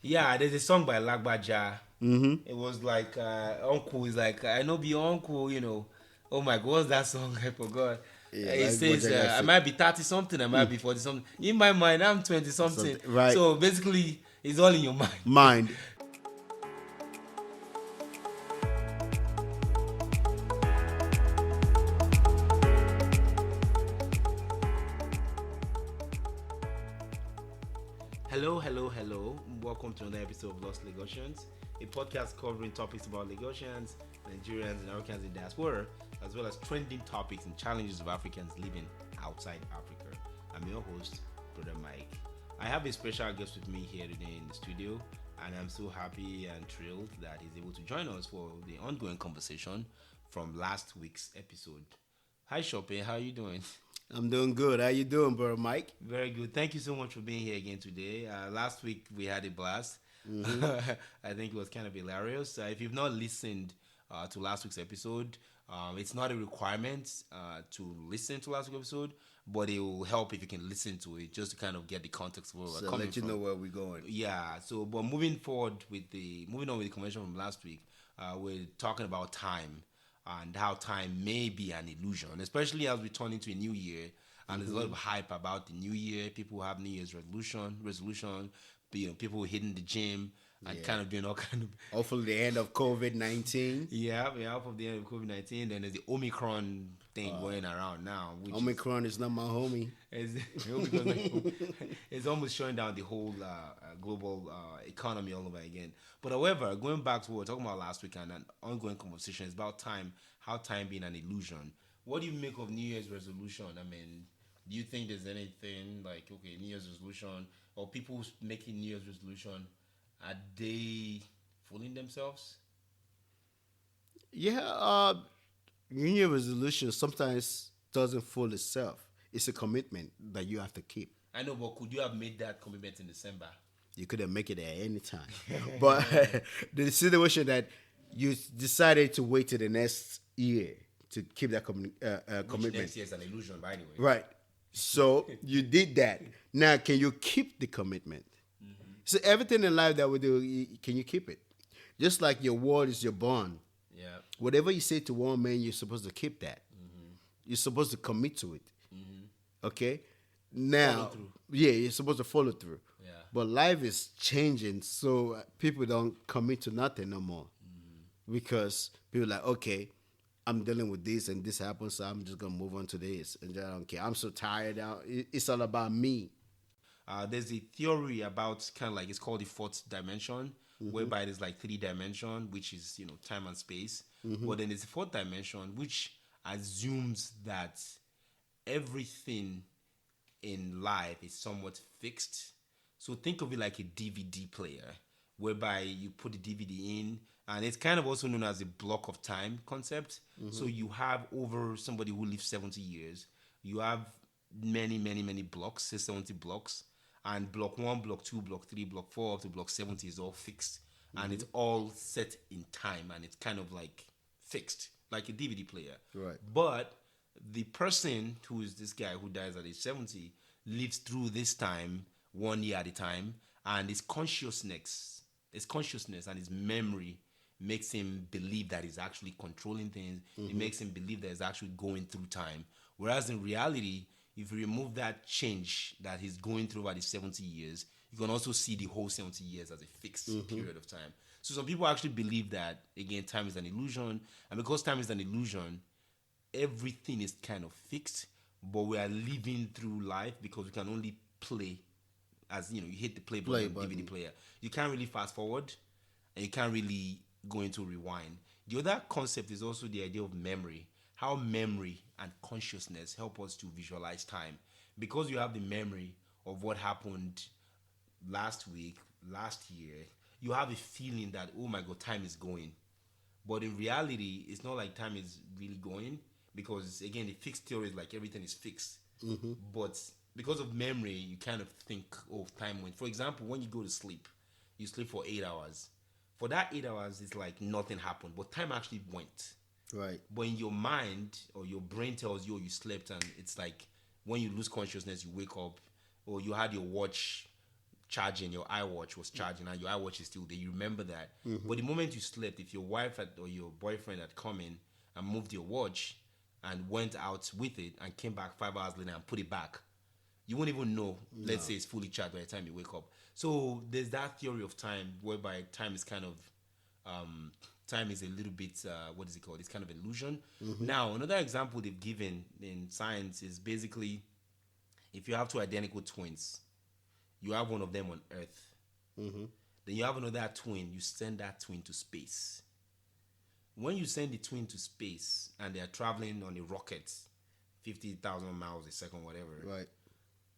Yeah, there's a song by Lagbaja. Mm-hmm. It was like uncle is like I know be your uncle. Oh my god, what's that song? I forgot. Yeah, It like what says I I said. might be 30 something, I might be 40 something. In my mind, I'm 20 something. Something right. So basically, it's all in your mind. Mind. Hello, hello, hello. Welcome to another episode of Lost Lagosians, a podcast covering topics about Lagosians, Nigerians, and Africans in diaspora, as well as trending topics and challenges of Africans living outside Africa. I'm your host, Brother Mike. I have a special guest with me here today in the studio, and I'm so happy and thrilled that he's able to join us for the ongoing conversation from last week's episode. Hi, Shope. How are you doing? I'm doing good. How you doing, bro, Mike? Very good. Thank you so much for being here again today. Last week we had a blast. Mm-hmm. I think it was kind of hilarious. If you've not listened to last week's episode, it's not a requirement to listen to last week's episode, but it will help if you can listen to it just to kind of get the context of where we're So coming let you from. know where we're going. Yeah. So, but moving on with the conversation from last week, we're talking about time and how time may be an illusion, especially as we turn into a new year. And there's a lot of hype about the new year. People have New Year's resolution. People hitting the gym and Yeah. kind of doing all kind of Hopefully the end of COVID-19. yeah, off of the end of COVID-19. Then there's the Omicron thing going around now, which Omicron is not my homie. is it's almost shutting down the whole global economy all over again. But however, going back to what we were talking about last week and an ongoing conversation is about time, how time being an illusion. What do you make of New Year's resolution? I mean, do you think there's anything like okay, New Year's resolution or people making New Year's resolution, are they fooling themselves? Yeah, New Year resolution sometimes doesn't fool itself. It's a commitment that you have to keep. I know, but could you have made that commitment in December? You couldn't make it at any time. But the situation that you decided to wait till the next year to keep that Which commitment. next year is an illusion, by the way. Right. So you did that. Now, can you keep the commitment? So everything in life that we do, can you keep it? Just like your word is your bond. Yeah. Whatever you say to one man, you're supposed to keep that. You're supposed to commit to it. Okay? Now, Follow through. yeah, you're supposed to follow through. Yeah. But life is changing, so people don't commit to nothing no more. Because people are like, okay, I'm dealing with this and this happens, so I'm just gonna move on to this. And I don't care. I'm so tired now. It's all about me. There's a theory about kind of like it's called the fourth dimension, whereby there's like three dimension, which is time and space. But then there's a fourth dimension, which assumes that everything in life is somewhat fixed. So think of it like a DVD player, whereby you put the DVD in, and it's kind of also known as a block of time concept. So you have over somebody who lives 70 years, you have many, many, many blocks, say 70 blocks, and block one, block two, block three, block four, up to block 70 is all fixed, and it's all set in time, and it's kind of like fixed, like a DVD player. Right. But the person who is this guy who dies at age 70 lives through this time 1 year at a time, and his consciousness and his memory makes him believe that he's actually controlling things. It makes him believe that he's actually going through time. Whereas in reality, if you remove that change that he's going through over the 70 years, you can also see the whole 70 years as a fixed period of time. So some people actually believe that, again, time is an illusion. And because time is an illusion, everything is kind of fixed, but we are living through life because we can only play as you hit the play button on the DVD player. You can't really fast forward and you can't really go into rewind. The other concept is also the idea of memory. How memory and consciousness help us to visualize time. Because you have the memory of what happened last week, last year, you have a feeling that, oh my God, time is going. But in reality, it's not like time is really going because, again, the fixed theory is like everything is fixed. But because of memory, you kind of think, oh, time went. For example, when you go to sleep, you sleep for 8 hours. For that 8 hours, it's like nothing happened, but time actually went. Right. But in your mind or your brain tells you you slept, and it's like when you lose consciousness, you wake up, or you had your watch charging, your iWatch was charging, and your iWatch is still there. You remember that. But the moment you slept, if your wife or your boyfriend had come in and moved your watch and went out with it and came back 5 hours later and put it back, you won't even know. Let's say it's fully charged by the time you wake up. So there's that theory of time whereby time is kind of time is a little bit what is it called? It's kind of illusion. Now another example they've given in science is basically if you have two identical twins, you have one of them on Earth, then you have another twin. You send that twin to space. When you send the twin to space and they are traveling on a rocket, 50,000 miles a second, whatever. Right.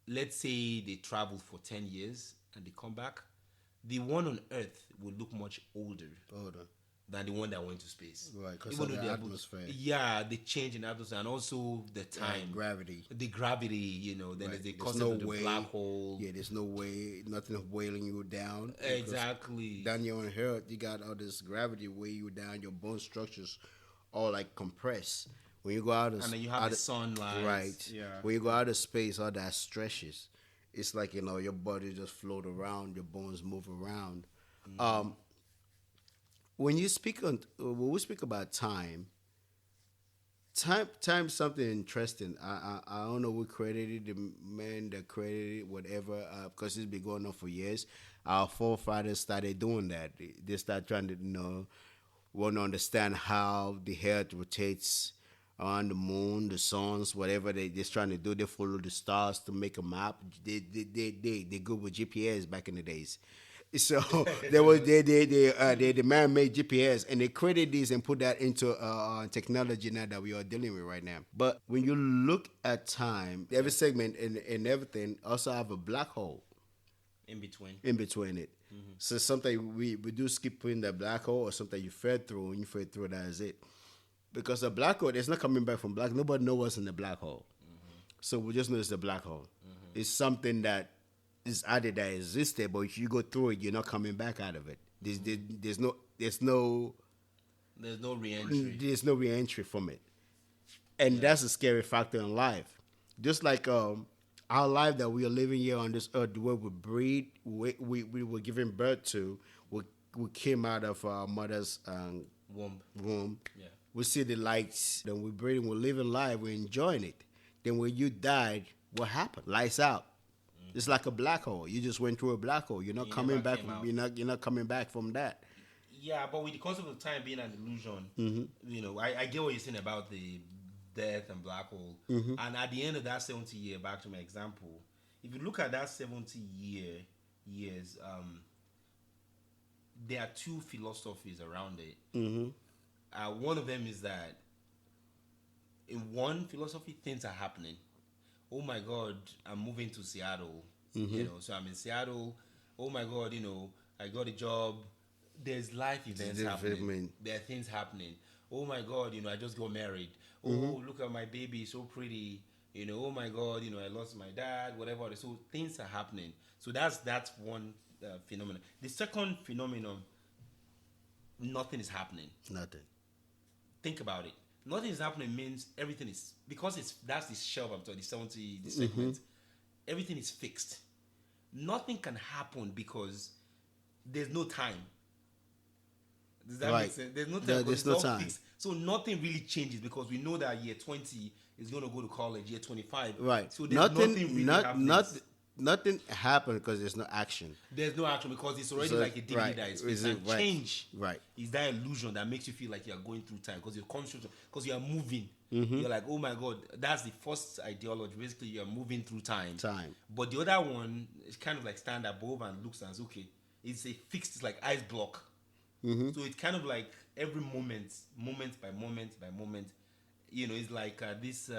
Let's say they travel for 10 years and they come back, the one on Earth will look much older than the one that went to space. Right, because of the atmosphere. Yeah, the change in atmosphere and also the time. Gravity. The gravity, then there's the concept of the black hole. Yeah, there's no way, nothing wailing you down. Exactly. Down here on Earth, you got all this gravity weigh you down, your bone structures all like compressed. When you go out of and then you have the sunlight. Right. Yeah. When you go out of space, all that stretches. It's like, your body just float around, your bones move around. When we speak about time something interesting. I don't know who credited the man that credited it, whatever, because it's been going on for years. Our forefathers started doing that. They start trying to want to understand how the earth rotates around the moon, the suns, whatever they're trying to do. They follow the stars to make a map. They go with GPS back in the days. So the man made GPS and they created these and put that into technology now that we are dealing with right now. But when you look at time, every segment and everything also have a black hole in between it. So something we do skip in the black hole, or something you fed through, and you fed through, that is it. Because the black hole, it's not coming back from black. Nobody knows what's in the black hole. So we just know it's the black hole. It's something that is added that existed, but if you go through it, you're not coming back out of it. There's no re-entry. There's no re-entry from it. And that's a scary factor in life. Just like our life that we are living here on this earth, the way we breed, we were given birth to, we came out of our mother's womb. Yeah. We see the lights, then we're breathing, we're living life, we're enjoying it. Then when you died, what happened? Lights out. It's like a black hole. You just went through a black hole. You're not coming back. You're not coming back from that. Yeah, but with the concept of time being an illusion, I get what you're saying about the death and black hole. And at the end of that 70 year, back to my example, if you look at that 70 years, there are two philosophies around it. One of them is that in one philosophy, things are happening. Oh my God, I'm moving to Seattle. So I'm in Seattle. Oh my God, I got a job. There's life events happening. There are things happening. Oh my God, I just got married. Oh, look at my baby, so pretty. Oh my God, I lost my dad, whatever. So things are happening. So that's one phenomenon. The second phenomenon, nothing is happening. Nothing. Think about it. Nothing is happening means everything is, because that's the shelf I'm talking, the 70 segment. Everything is fixed. Nothing can happen because there's no time. Does that make sense? There's no time. There's no time. Fixed. So nothing really changes because we know that year 20 is going to go to college, year 25. Right. So there's nothing really happening. Nothing happened because there's no action. There's no action because it's already like a DVD that is fixed. And change is that illusion that makes you feel like you're going through time because you're conscious, because you are moving. You're like, oh my God, that's the first ideology. Basically, you're moving through time. But the other one is kind of like stand above and looks as okay. It's a fixed, it's like ice block. So it's kind of like every moment by moment, it's like this.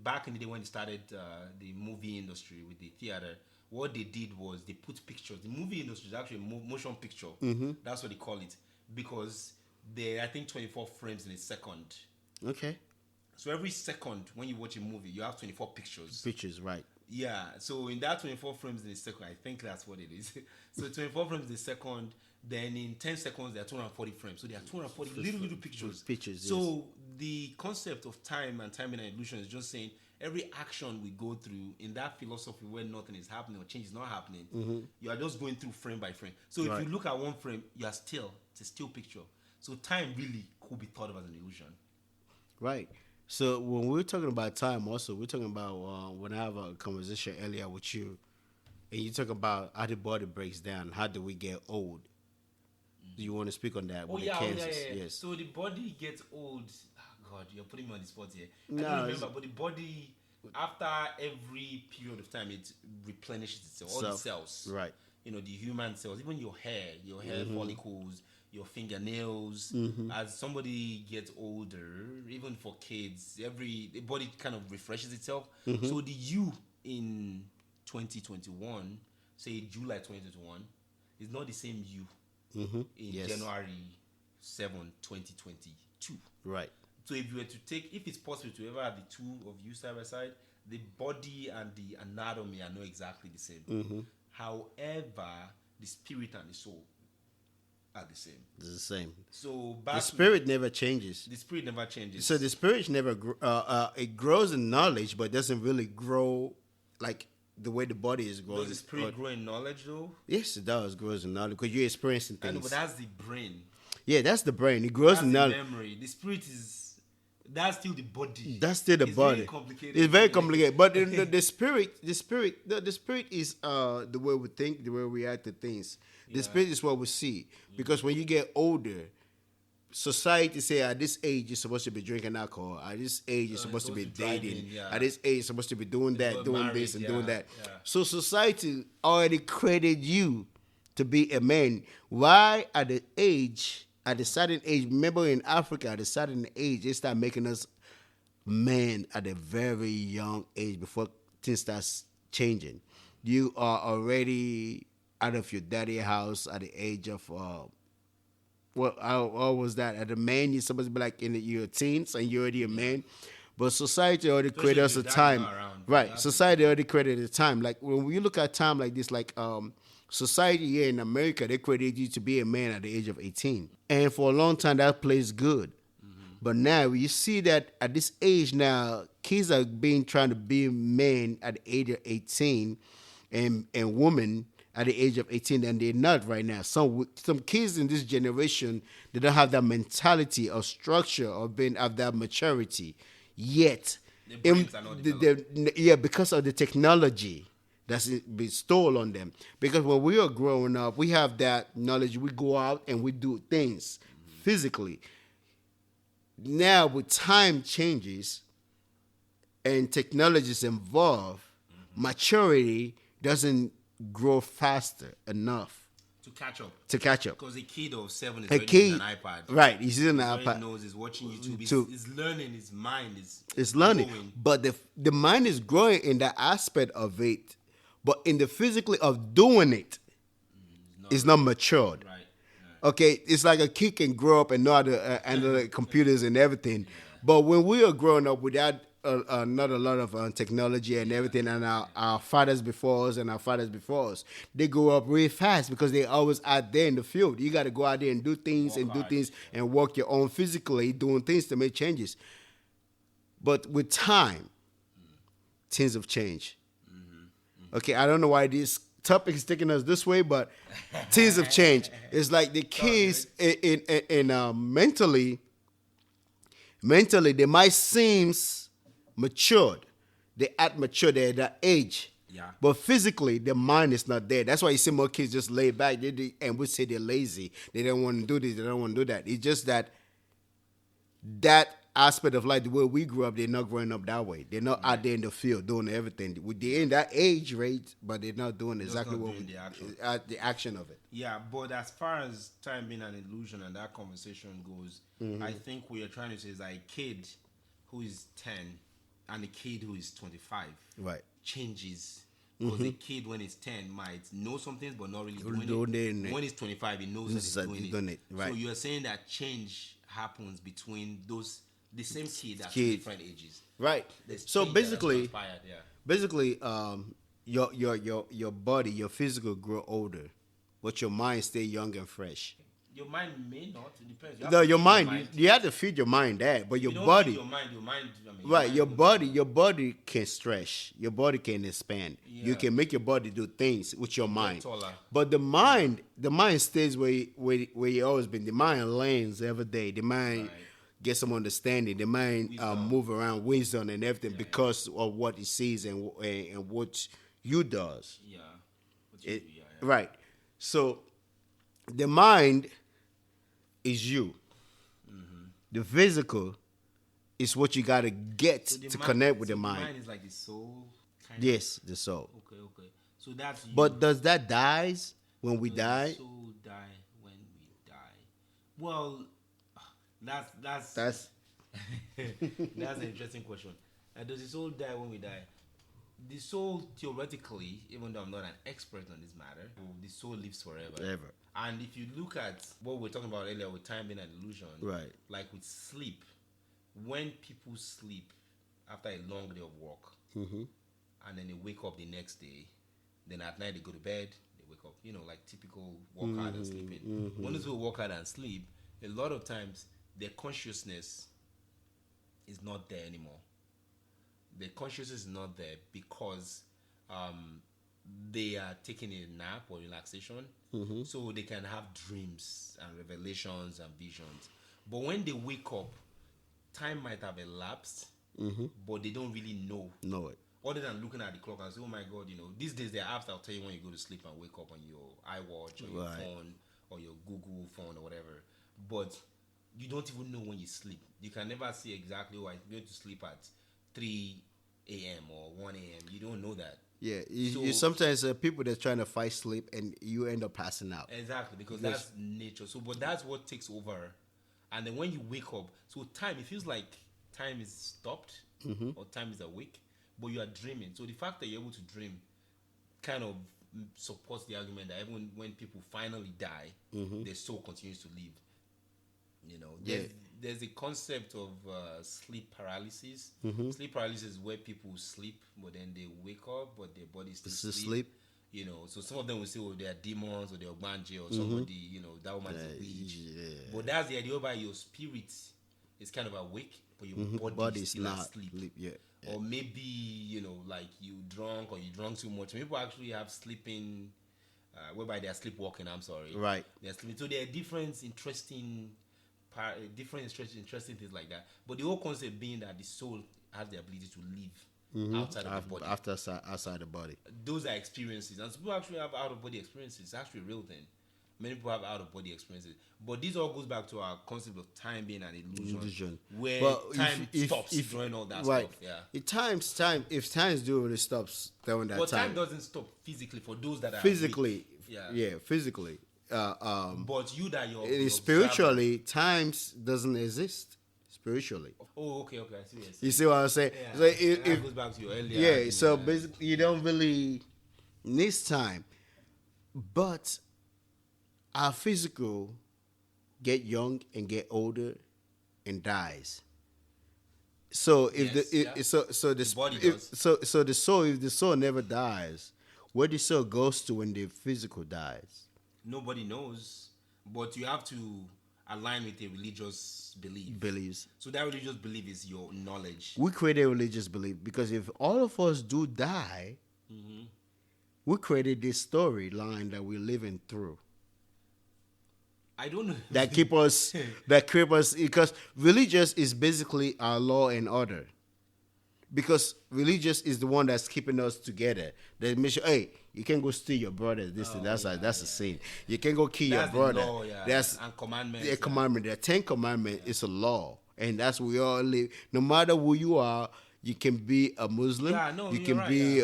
Back in the day when they started the movie industry with the theater, what they did was they put pictures. The movie industry is actually a motion picture. That's what they call it, because I think 24 frames in a second. Okay. So every second when you watch a movie, you have 24 pictures. Pictures, right. Yeah. So in that 24 frames in a second, I think that's what it is. So 24 frames in a second, then in 10 seconds, there are 240 frames. So there are 240 little pictures. Pictures, so the concept of time and time in an illusion is just saying every action we go through in that philosophy where nothing is happening or change is not happening, you are just going through frame by frame. So if you look at one frame, you are still, it's a still picture. So time really could be thought of as an illusion. Right. So when we're talking about time, also we're talking about when I have a conversation earlier with you, and you talk about how the body breaks down. How do we get old? Do you want to speak on that? Oh with yeah, the oh, cancers? yeah. Yes. So the body gets old. Oh God, you're putting me on the spot here. I No, don't remember, but the body, after every period of time, it replenishes itself. All the cells, Right. you know, the human cells, even your hair follicles, your fingernails. As somebody gets older, even for kids, the body kind of refreshes itself. So the you in 2021, say July 2021, is not the same you in Yes. January 7, 2022. Right. So if you were to take, if it's possible to ever have the two of you side by side, the body and the anatomy are not exactly the same. However, the spirit and the soul are the same. It's the same. So The spirit never changes. the spirit never changes. So the spirit never it grows in knowledge, but doesn't really grow like the way the body is growing. Does the spirit grow in knowledge though? Yes, it does. Grows in knowledge because you're experiencing I know, things. but that's the brain. Yeah, that's the brain. It grows That's in the knowledge. memory. The spirit is, that's still the body. That's still the It's body. very complicated. It's very complicated. But the spirit is the way we think, the way we react to things. The spirit is what we see. Because when you get older, society say at this age you're supposed to be drinking alcohol. At this age you're supposed to be dating. driving, yeah. At this age you're supposed to be doing that, got doing married, this and doing that. yeah. So society already created you to be a man. Why at a certain age, remember in Africa, at a certain age, they start making us men at a very young age before things starts changing. You are already out of your daddy house at the age of how was that? At a man, you're supposed to be like in your teens and you're already a man. But society already created us if a your dad's time. not around, Right. that's Society already created a time. Like when we look at time like this, like society here in America, they created you to be a man at the age of 18. And for a long time that plays good. But now you see that at this age now, kids are trying to be men at the age of 18 and women at the age of 18, and they're not right now. Some kids in this generation, they don't have that mentality or structure or of that maturity yet. The brains are not Yeah, because of the technology that's bestowed on them. Because when we are growing up, we have that knowledge. We go out and we do things physically. Now, with time changes and technology is involved, maturity doesn't grow faster enough to catch up. Because a kid of 7 is a already kid, using an iPad. right? He's using an He already iPad. knows he's watching YouTube. To- He's learning. His mind is It's learning, growing. but the mind is growing in that aspect of it, but in the physically of doing it, it's not matured. Right. Okay, it's like a kid can grow up and know how to handle the computers and everything, but when we are growing up without not a lot of technology and everything, and our fathers before us and our fathers before us, they grow up really fast because they always out there in the field. You got to go out there and do things and work your own physically, doing things to make changes. But with time, things have changed. Okay, I don't know why this topic is taking us this way, but things have changed. It's like the kids in mentally, they might seem matured. They act mature. They're at that age. Yeah. But physically, their mind is not there. That's why you see more kids just lay back. And we say they're lazy. They don't want to do this. They don't want to do that. It's just that aspect of life, the way we grew up, they're not growing up that way. They're not out there in the field doing everything. They're in that age rate, but they're not doing exactly what the action of it. Yeah, but as far as time being an illusion and that conversation goes, I think what you're trying to say is that a kid who is 10 and a kid who is 25 changes. Because a kid when he's 10 might know some things but not really doing it. When he's 25, he knows that he's doing it. Right. So you're saying that change happens between the same kid at different ages. Right. There's So change basically, that's transpired, your body, your physical grow older, but your mind stay young and fresh. Your mind may not. It depends. You have No, to your feed mind, you have to feed your mind that, but If your you don't body, feed your mind, I mean, right? your mind will- Your body can stretch. Your body can expand. You Yeah. can make your body do things with your mind. taller. But the mind stays where you always been. The mind learns every day. The mind Right. gets some understanding. The mind Wisdom. move around wisdom and everything because of what it sees and what you does. Yeah. What you do, yeah. Right. So the mind is you. The physical is what you got to get So the to mind- connect with so the mind. mind is like the soul. Kind Yes, the soul. Of? Okay. So that's you. But does that dies when we Does the die? soul die when we die? Well, that's That's that's an interesting question. Does the soul die when we die? The soul, theoretically, even though I'm not an expert on this matter, the soul lives forever. Ever. And if you look at what we were talking about earlier with time being an illusion, Right. like with sleep, when people sleep after a long day of work, and then they wake up the next day, then at night they go to bed, they wake up, like typical work hard and sleeping. When those people work hard and sleep, a lot of times their consciousness is not there anymore. The consciousness is not there because they are taking a nap or relaxation, so they can have dreams and revelations and visions. But when they wake up, time might have elapsed, but they don't really know. know it. Other than looking at the clock and say, "Oh my God," these days there are apps that'll tell you when you go to sleep and wake up on your iWatch or your Right. phone or your Google phone or whatever. But you don't even know when you sleep. You can never see exactly, I'm going to sleep at 3 a.m. or 1 a.m. You don't know that. Yeah, you sometimes people that's trying to fight sleep and you end up passing out. Exactly, because that's nature. So, but that's what takes over. And then when you wake up, so time, it feels like time is stopped or time is awake, but you are dreaming. So the fact that you're able to dream kind of supports the argument that even when people finally die, their soul continues to live. There's a concept of sleep paralysis. Sleep paralysis is where people sleep, but then they wake up, but their body still sleep. So some of them will say, "Oh, they are demons or they're Banji or somebody." That woman is a witch. Yeah. But that's the idea whereby your spirit is kind of awake, but your body is still not asleep. Yeah. Or maybe like you drunk or you drunk too much. People actually have sleeping, whereby they are sleepwalking. I'm sorry. Right. They're sleeping. So there are different interesting things like that. But the whole concept being that the soul has the ability to live outside of the body. Outside the body. Those are experiences, and some people actually have out of body experiences. It's actually a real thing. Many people have out of body experiences, but this all goes back to our concept of time being an illusion. Where time stops during all that stuff. Yeah. If time do really stops during that But time. time doesn't stop physically for those that are Physically, weak. physically. But you that you're spiritually, times doesn't exist spiritually. Oh, okay, I see what you're saying. You see what I'm saying? Yeah. So if that goes back to your earlier. yeah, so basically you don't really need time, but our physical get young and get older and dies. So if The body does. so the soul, if the soul never dies, where the soul goes to when the physical dies? Nobody knows, but you have to align with a religious belief. Believes. So that religious belief is your knowledge. We create a religious belief because if all of us do die, we created this storyline that we're living through. I don't know. That keep us because religious is basically our law and order. Because religious is the one that's keeping us together. They make sure, hey, you can't go steal your brother. That's a sin. You can't go kill your brother. The law, That's and commandments. a commandment. The 10 Commandments is a law, and that's where we all live. No matter who you are, you can be a Muslim. You can be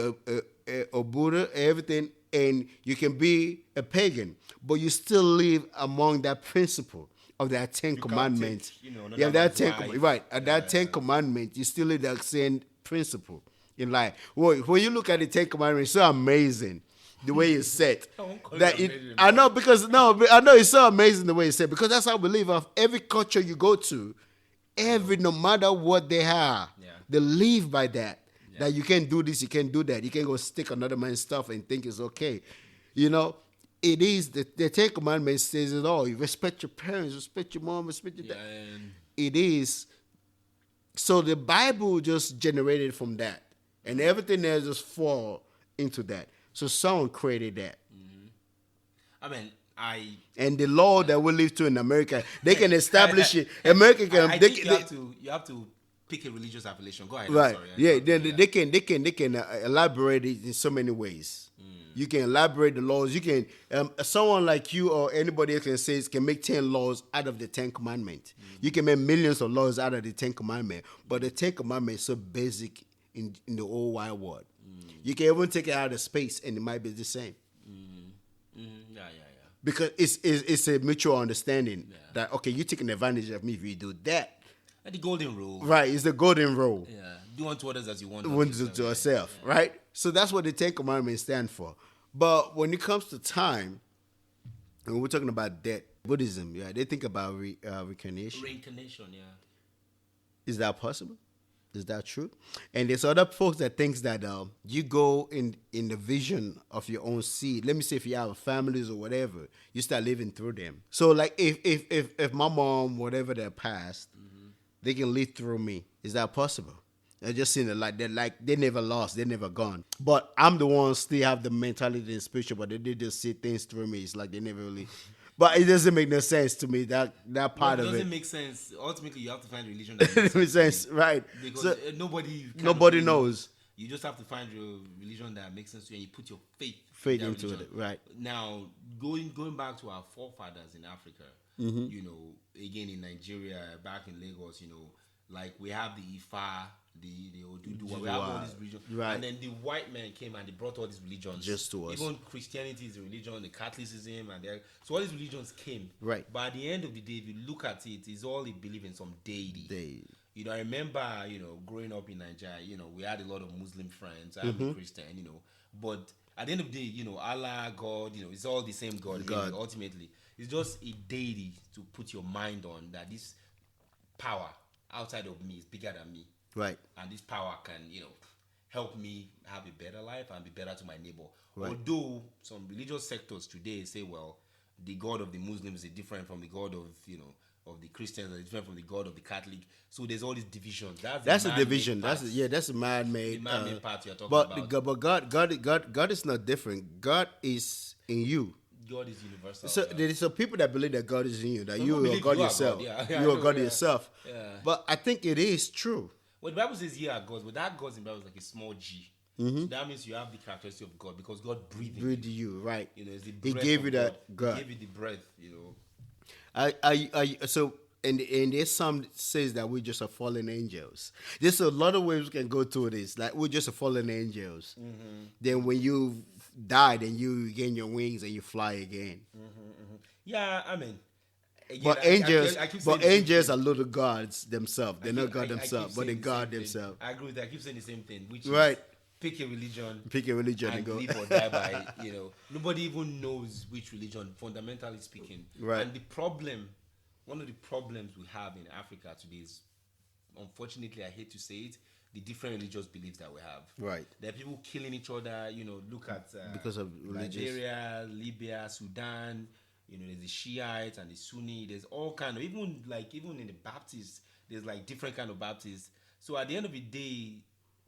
a Buddha, everything, and you can be a pagan, but you still live among that principle of that 10 Commandments. That 10 right. At that 10 Commandments, you still live that same principle in life. When you look at the 10 Commandments, it's so amazing the way it's set. I know it's so amazing the way it's set because that's how we live. Of every culture you go to, no matter what they have, they live by that. That you can't do this, you can't do that. You can't go stick another man's stuff and think it's okay. it is the Ten Commandments says it all. You respect your parents, respect your mom, respect your dad. And It is. So the Bible just generated from that, and everything else just fall into that. So someone created that. I mean, And the law that we live to in America, they can establish it. America can. I they, think they, you have to pick a religious affiliation. Go ahead. I'm right? sorry. Yeah. They can elaborate it in so many ways. You can elaborate the laws. You can someone like you or anybody else can make 10 laws out of the 10 commandments. You can make millions of laws out of the 10 commandments. But the 10 commandments is so basic in the whole wide world. You can even take it out of space and it might be the same. Yeah. Because it's a mutual understanding that, okay, you're taking advantage of me if you do that. And the golden rule. Right, it's the golden rule. Yeah. Do unto others as you want To yourself, right? So that's what the Ten Commandments stand for. But when it comes to time, and we're talking about death, Buddhism, they think about reincarnation. Reincarnation, yeah. Is that possible? Is that true? And there's other folks that thinks that you go in the vision of your own seed. Let me say if you have families or whatever, you start living through them. So like if my mom, whatever that passed, they can live through me. Is that possible? I just seen it like they never lost, they never gone. But I'm the one still have the mentality and spiritual, but they just see things through me. It's like they never really. But it doesn't make no sense to me that part of it. It doesn't make sense. Ultimately, you have to find a religion that makes sense, right? Because So, nobody knows. You just have to find your religion that makes sense to you, and you put your faith in Into religion. it, right? Now, going back to our forefathers in Africa, you know, again in Nigeria, back in Lagos, you know, like we have the Ifa, the Oduduwa, we have all these religions, right. And then the white man came and they brought all these religions Just to us. Even Christianity is a religion, the Catholicism, so all these religions came, right? But at the end of the day, if you look at it, it's all they believe in some deity. You know, I remember, you know, growing up in Nigeria, you know, we had a lot of Muslim friends. I'm a Christian, you know, but at the end of the day, you know, Allah, God, you know, it's all the same God. Really, ultimately, it's just a deity to put your mind on, that this power outside of me is bigger than me. Right. And this power can, you know, help me have a better life and be better to my neighbor. Right. Although some religious sectors today say, well, the God of the Muslims is different from the God of, you know, of the Christians, is different from the God of the Catholic. So there's all these divisions. That's a division. That's a man-made. The man-made part you're talking about. But God is not different. God is in you. God is universal. So there's some people that believe that God is in you, that you are God yourself. Yeah, you are God yourself. Yeah. But I think it is true. Well, the Bible says you are gods, but that God in the Bible is like a small G. So that means you have the characteristic of God because God breathed you, right? You know, it's the He breath gave of you that God. He gave you the breath, you know. And there's some says that we're just a fallen angels. There's a lot of ways we can go through this. Like we're just a fallen angels. Then when you die, then you gain your wings and you fly again. Yeah, I mean. Again, But angels are little gods themselves. They're not God themselves, but they God themselves. I agree with that. I keep saying the same thing, which right. is pick a religion and go live or die by. You know, nobody even knows which religion, fundamentally speaking. Right. And one of the problems we have in Africa today is, unfortunately, I hate to say it, the different religious beliefs that we have. Right. There are people killing each other. You know, look at because of religious. Nigeria, Libya, Sudan. You know, there's the Shiites and the Sunni. There's all kind of, even in the Baptists, there's like different kind of Baptists. So at the end of the day,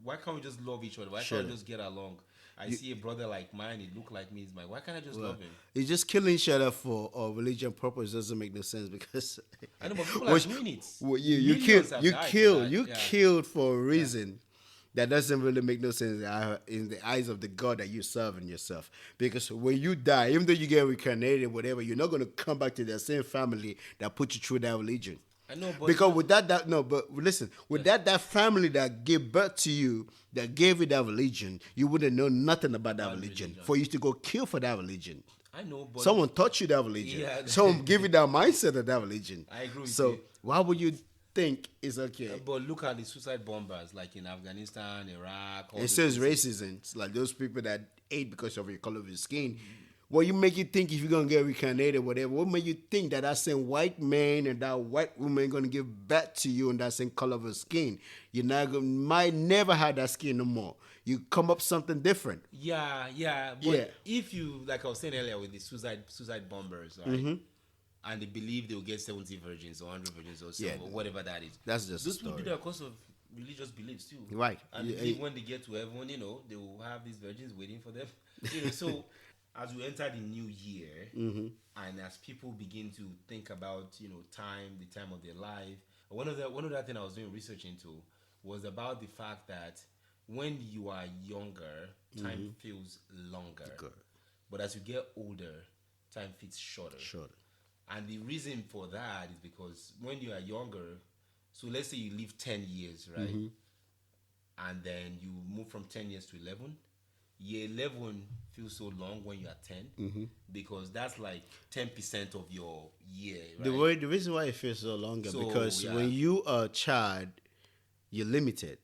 why can't we just love each other? Why can't we just get along? I see a brother like mine, he look like me. He's like, why can't I just love him? It's just killing each other for religion purpose doesn't make no sense because I know, but people are doing it. Well, you killed for a reason that doesn't really make no sense in the eyes of the God that you serve in yourself. Because when you die, even though you get reincarnated, whatever, you're not going to come back to the same family that put you through that religion. I know, but because with that family that gave birth to you, that gave you that religion, you wouldn't know nothing about that religion. For you to go kill for that religion. I know, but someone taught you that religion. Yeah. Someone gave you that mindset of that religion. I agree with you. So why would you think it's okay? But look at the suicide bombers, like in Afghanistan, Iraq. It says racism. It's like those people that hate because of your color of your skin. What you make you think if you're gonna get reincarnated, whatever? What make you think that same white man and that white woman gonna give back to you in that same color of your skin? You're not gonna, might never have that skin no more. you come up something different. Yeah. But Yeah. if you, like I was saying earlier with the suicide bombers, right? And they believe they will get 70 virgins or 100 virgins or so, Yeah. or whatever that is. That's just a Those people do story. that because of religious beliefs too. Right. And they believe when they get to heaven, they will have these virgins waiting for them. So as we enter the new year, and as people begin to think about, time, the time of their life, one of the thing I was doing research into was about the fact that when you are younger, time feels longer. Good. But as you get older, time feels shorter. And the reason for that is because when you are younger, so let's say you live 10 years, right? And then you move from 10 years to 11. Year 11 feels so long when you are 10 because that's like 10% of your year, right? The reason why it feels so longer So, because yeah. when you are a child, you're limited.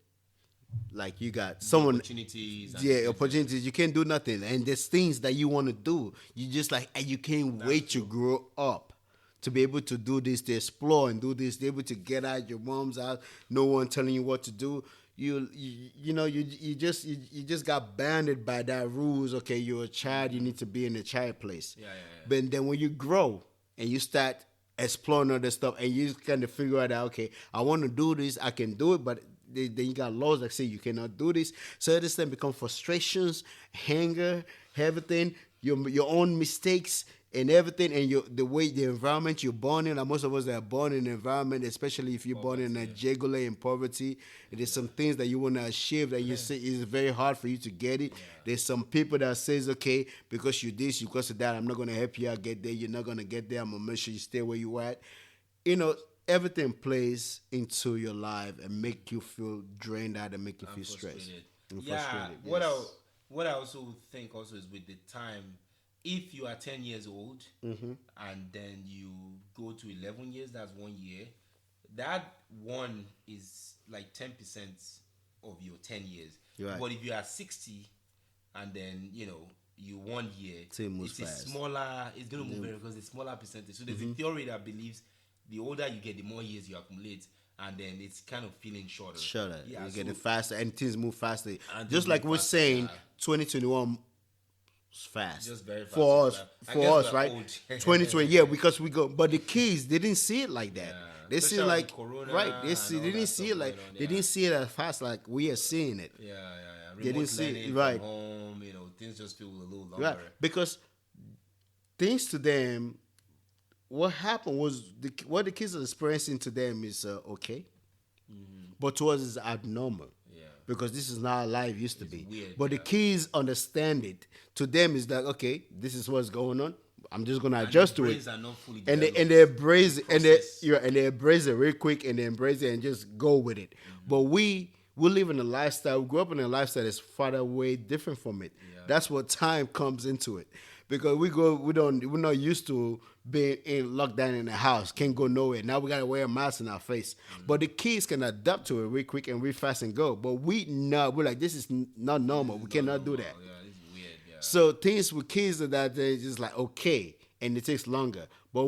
Like you got someone Opportunities. opportunities. You can't do nothing, and there's things that you want to do. You just like, and you can't wait to grow up to be able to do this, to explore and do this, to be able to get out your mom's house, no one telling you what to do. You just got banded by that rules. Okay, you're a child, you need to be in a child place. Yeah. But then when you grow and you start exploring other stuff, and you kind of figure out that okay, I want to do this, I can do it, but then you got laws that say you cannot do this. So this then become frustrations, anger, everything, your own mistakes and everything, and the environment you're born in. Like most of us that are born in an environment, especially if you're born in a juggler in poverty, there's some things that you want to achieve that you say it's very hard for you to get it. There's some people that says, okay, because you this, because of that, I'm not gonna help you out get there. You're not gonna get there. I'm gonna make sure you stay where you at. Everything plays into your life and make you feel drained out and make you feel stressed. Yeah. What I also think also is with the time, if you are 10 years old and then you go to 11 years, that's 1 year. That one is like 10% of your 10 years. Right. But if you are 60 and then, you 1 year, it's fast. It's going to move very because it's a smaller percentage. So there's a theory that believes the older you get, the more years you accumulate, and then it's kind of feeling shorter. Yeah, you're getting faster, and things move faster. And Just like we're faster, saying, 2021 is fast. Just very fast. For us, we're right? old. 2020, yeah, because we go. But the kids, they didn't see it like that. Yeah. They see Especially like with Corona right. They and didn't all see that it like stuff going on, they didn't see it as fast like we are seeing it. Yeah. They didn't Remote see it, learning right. from home, things just feel a little longer. Right, because things to them, what happened was what the kids are experiencing to them is okay, but to us is abnormal. Yeah. Because this is not how life used to be. weird, But the kids understand it. To them, it's like, okay, this is what's going on. I'm just gonna adjust to it. Are not fully And developed. they embrace it, and Process. they embrace it real quick, and they embrace it and just go with it. But we live in a lifestyle. We grew up in a lifestyle that's far away different from it. Yeah. That's what time comes into it, because we're not used to being in lockdown in the house, can't go nowhere. Now we gotta wear a mask in our face. But the kids can adapt to it real quick and real fast and go. But we're like, this is not normal. We cannot do that. Yeah, this is weird. Yeah. So things with kids are that they're just like okay, and it takes longer. But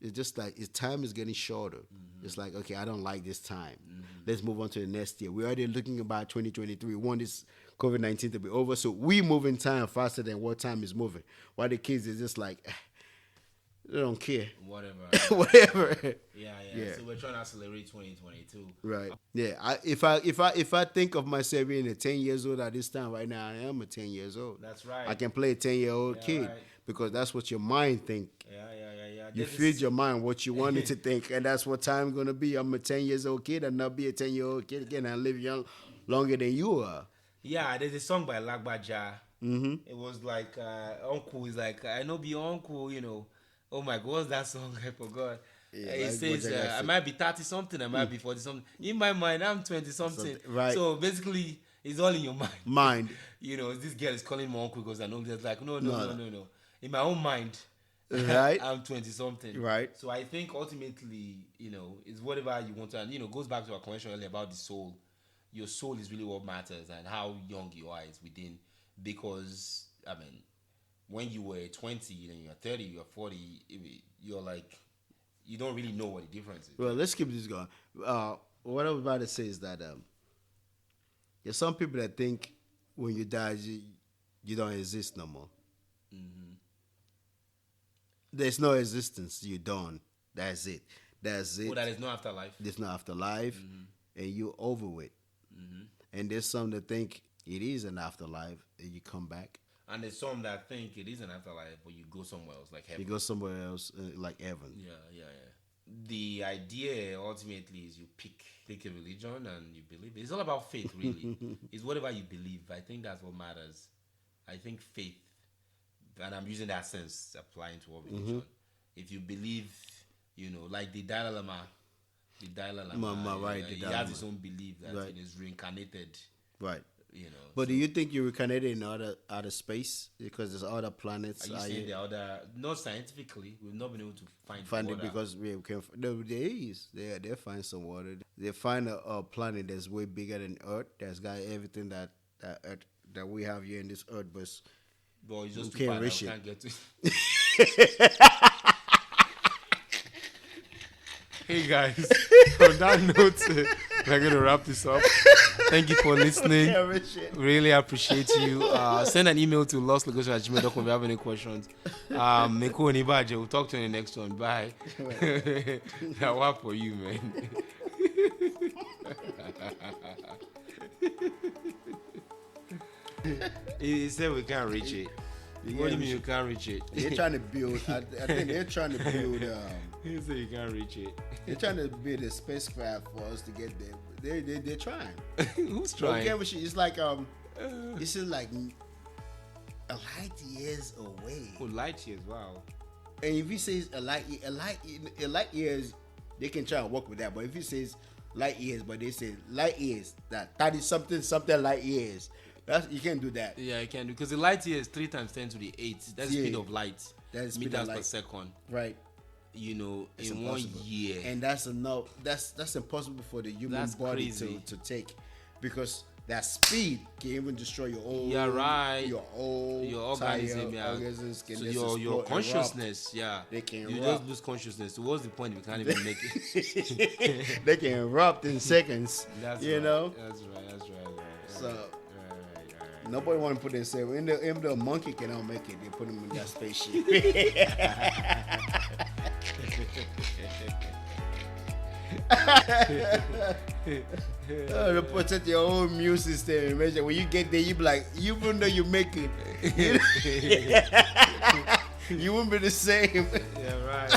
it's just like time is getting shorter. It's like, okay, I don't like this time. Let's move on to the next year. We're already looking about 2023. We want this COVID-19 to be over, so we move in time faster than what time is moving. While the kids is just like, they don't care. Whatever. Whatever. Yeah. So we're trying to accelerate 2022. Right. Yeah. If I think of myself being a 10 years old at this time right now, I am a 10 years old. That's right. I can play a 10-year-old kid right. because that's what your mind think. Yeah. You feed your mind what you want it to think, and that's what time going to be. I'm a 10 years old kid and not be a 10-year-old kid again and live young longer than you are. Yeah, there's a song by Lagbaja. It was like uncle is like, I know be your uncle, Oh my God, what's that song? I forgot. Yeah, it says I might be 30 something, I might be 40 something. In my mind, I'm 20 something. Right. So basically, it's all in your mind. This girl is calling my uncle because I know there's like no. In my own mind, right? I'm 20 something. Right. So I think ultimately, it's whatever you want to, and goes back to our conversation earlier about the soul. Your soul is really what matters, and how young you are is within. Because when you were 20, you're 30, you're 40, you're like, you don't really know what the difference is. Well, let's keep this going. What I was about to say is that There's some people that think when you die, you don't exist no more. There's no existence. You don't. That's it. That's it. Oh, that is no afterlife. There's no afterlife, and you over with. And there's some that think it is an afterlife, and you come back. And there's some that think it is an afterlife, but you go somewhere else, like heaven. You go somewhere else, like heaven. Yeah. The idea ultimately is you pick a religion and you believe it. It's all about faith, really. It's whatever you believe. I think that's what matters. I think faith, and I'm using that sense applying to all religion. If you believe, like the Dalai Lama, Right, he the Dalai has his Lama. own belief that Right. he is reincarnated. Right. So But do you think you're reincarnated in outer space because there's other planets? are you saying the other? Not scientifically, we've not been able to find Find it water. because we can. No, there is. They find some water. They find a planet that's way bigger than Earth. That's got everything that Earth, that we have here in this Earth, but But it's just we too can't far that reach we it. can't get to. Hey guys, on that note, we're going to wrap this up. Thank you for listening. Can't reach it. Really appreciate you. Send an email to lostlocation@gmail.com if you have any questions. Meko Onibaje, we'll talk to you in the next one. Bye. That one for you, man. He said we can't reach it. What do you mean you can't reach it? They're trying to build. I think they're trying to build. He said you can't reach it. They're trying to build a spacecraft for us to get there. They're trying. Who's trying? Okay, it's like this is like a light years away. Oh, light years, wow. And if he says a light years, they can try and work with that. But if he says light years, but they say light years, that 30 something light years, you can't do that. Yeah, I can, because the light year is 3 times 10 to the 8. That's the speed of light. That's the speed meters of per light. second. Right. It's in impossible. 1 year. And that's enough. That's impossible for the human That's body crazy. to take, because that speed can even destroy your own. Yeah, right. Your own Your organism, yeah. organisms can So just your explode, consciousness, yeah. They can you erupt. just lose consciousness. So what's the point if you can't even make it? They can erupt in seconds. That's you right. know. That's right. So Right. nobody want to put themselves in the. If the monkey cannot make it, they put him in that spaceship. To protect your own immune system. Imagine when you get there, you be like, even though you make it, you won't be the same. Yeah, right.